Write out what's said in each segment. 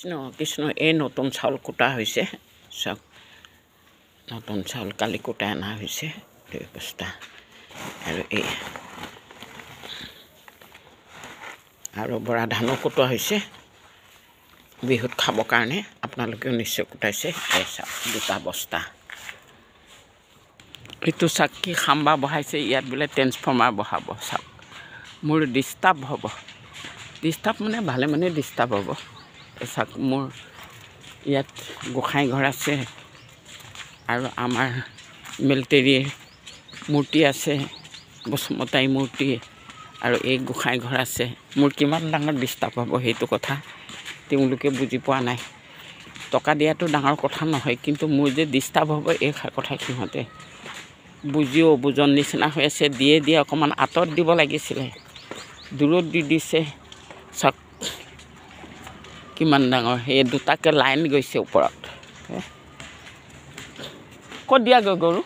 কৃষ্ণ কৃষ্ণ এই নতুন চাউল কুটা হৈছে চাওক নতুন চাউল কালি কুটাই অনা হৈছে 2 বস্তা আৰু এই আৰু বৰা ধানো কুটোৱা হৈছে বিহুত খাবৰ কাৰণে আপোনালোকেও নিশ্চয় কুটাইছে এই চাওক 2 বস্তা এইটো চাওক কি খাম্বা বহাইছে ইয়াত বোলে ট্ৰেন্সফৰ্মাৰ বহাব চাওক মোৰ ডিষ্টাৰ্ব হ'ব ডিষ্টাৰ্ব মানে ভালে মানে ডিষ্টাৰ্ব হ'ব চাওক মোৰ ইয়াত গোসাঁই ঘৰ আছে আৰু আমাৰ মিলিটাৰীৰ মূৰ্তি আছে বসুমতাই মূৰ্তি আৰু এই গোসাঁই ঘৰ আছে মোৰ কিমান ডাঙৰ ডিষ্টাৰ্ব হ'ব সেইটো কথা তেওঁলোকে বুজি পোৱা নাই টকা দিয়াটো ডাঙৰ কথা নহয় কিন্তু মোৰ যে ডিষ্টাৰ্ব হ'ব এই কথা সিহঁতে বুজিও বুজন নিচিনা হৈ আছে দিয়ে অকণমান আঁতৰত দিব লাগিছিলে দূৰত দি দিছে চাওক কিমান ডাঙৰ এই দুটাকে লাইন গৈছে ওপৰত ক'ত দিয়া গৰু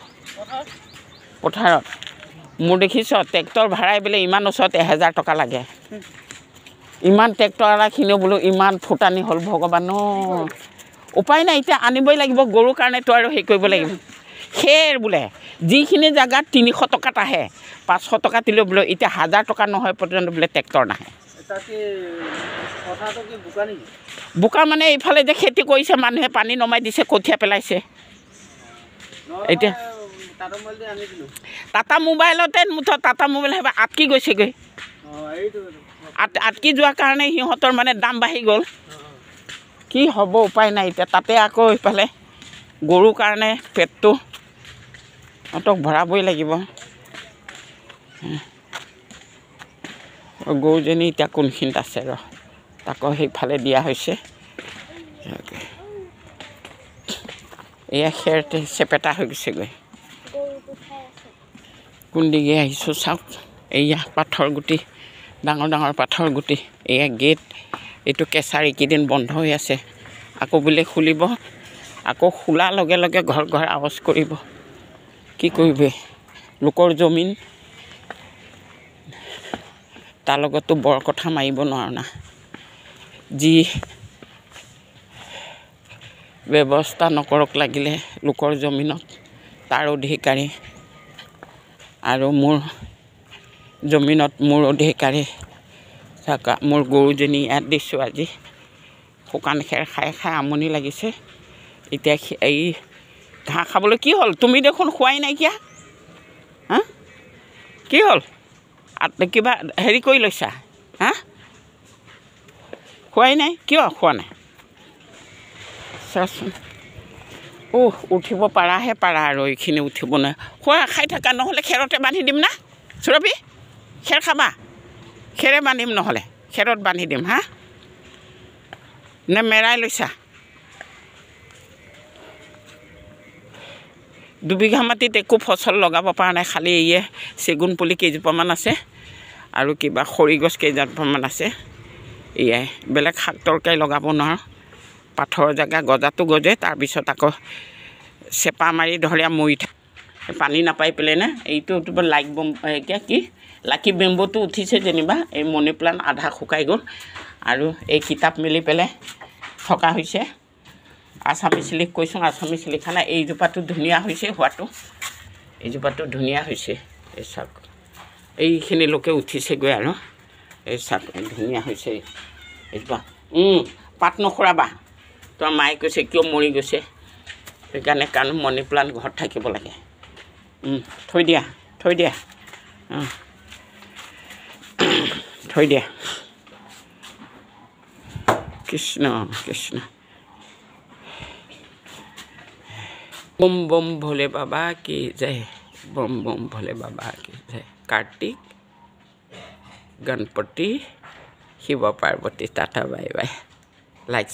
পথাৰত মোৰ দেখিছ ট্ৰেক্টৰ ভাড়াই বোলে ইমান ওচৰত 1000 টকা লাগে ইমান ট্ৰেক্টৰখিনিও বোলো ইমান ফুটানি হ'ল ভগৱান উপায় নাই এতিয়া আনিবই লাগিব গৰুৰ কাৰণেতো আৰু হেৰি কৰিব লাগিব খেৰ বোলে যিখিনি জেগাত 300 টকাত আহে 500 টকা দিলেও বোলে এতিয়া 1000 টকা নহয় পৰ্যন্ত বোলে ট্ৰেক্টৰ নাহে বোকা মানে এইফালে যে খেতি কৰিছে মানুহে পানী নমাই দিছে কঠীয়া পেলাইছে এতিয়া টাটা মোবাইলতে মুঠত টাটা মোবাইল হেবা আটকি গৈছেগৈ আটকি যোৱাৰ কাৰণে সিহঁতৰ মানে দাম বাঢ়ি গ'ল কি হ'ব উপায় নাই এতিয়া তাতে আকৌ এইফালে গৰুৰ কাৰণে পেটটো সিহঁতক ভৰাবই লাগিব গৰুজনী এতিয়া কোনখিনিত আছে ৰ তাকো সেইফালে দিয়া হৈছে এয়া খেৰ চেপেটা হৈ গৈছেগৈ কোনদিগে আহিছোঁ চাওক এয়া পাথৰ গুটি ডাঙৰ পাথৰ গুটি এয়া গেট এইটো কেঁচাৰ এইকেইদিন বন্ধ হৈ আছে আকৌ বোলে খুলিব আকৌ খোলাৰ লগে লগে ঘৰ আৱাজ কৰিব কি কৰিবি লোকৰ জমিন তাৰ লগতো বৰ কথা মাৰিব নোৱাৰো না যি ব্যৱস্থা নকৰক লাগিলে লোকৰ জমিনত তাৰ অধিকাৰী আৰু মোৰ জমিনত মোৰ অধিকাৰী চাকা মোৰ গৰুজনী ইয়াত দিছোঁ আজি শুকান খেৰ খাই আমনি লাগিছে এতিয়া এই ঘাঁহ খাবলৈ কি হ'ল তুমি দেখোন খোৱাই নাইকিয়া হা কি হ'ল কিবা হেৰি কৰি লৈছা হা খোৱাই নাই কিয় খোৱা নাই চাচোন উঠিব পাৰাহে পাৰা আৰু এইখিনি উঠিব নাই খোৱা খাই থাকা নহ'লে খেৰতে বান্ধি দিম না সুৰভি খেৰ খাবা খেৰে বান্ধিম নহ'লে খেৰত বান্ধি দিম হা নে মেৰাই লৈছা 2 বিঘা মাটিত একো ফচল লগাব পৰা নাই খালি এই চেগুন পুলি কেইজোপামান আছে আৰু কিবা খৰি গছ কেইজোপামান আছে এয়াই বেলেগ শাক তৰকাৰী লগাব নোৱাৰোঁ পাথৰ জেগা গজাটো গজে তাৰপিছত আকৌ চেপা মাৰি ধৰিয়া মৰি থাকে পানী নাপাই পেলাই নে এইটো লাইক বম এতিয়া কি লাকি বেম্বটো উঠিছে যেনিবা এই মনি প্লাণ্ট আধা শুকাই গ'ল আৰু এই কিতাপ মেলি পেলাই থকা হৈছে আছামিছ লিখ কৈছোঁ আছামিছ লিখা নাই এইজোপাটো ধুনীয়া হৈছে হোৱাটো এইজোপাটো ধুনীয়া হৈছে এই চাওক এইখিনি লোকে উঠিছেগৈ আৰু এই চাওক ধুনীয়া হৈছে এইজোপা পাত নখৰাবা তোমাৰ মায়ে কৈছে কিয় মৰি গৈছে সেইকাৰণে কাৰণ মনি প্লাণ্ট ঘৰত থাকিব লাগে থৈ দিয়া থৈ দিয়া কৃষ্ণ কৃষ্ণ বম বম ভোলে বাবা কি জয় বম বম ভোলে বাবা কি জয় Kartik Ganapati Shiva Parvati tata bye bye like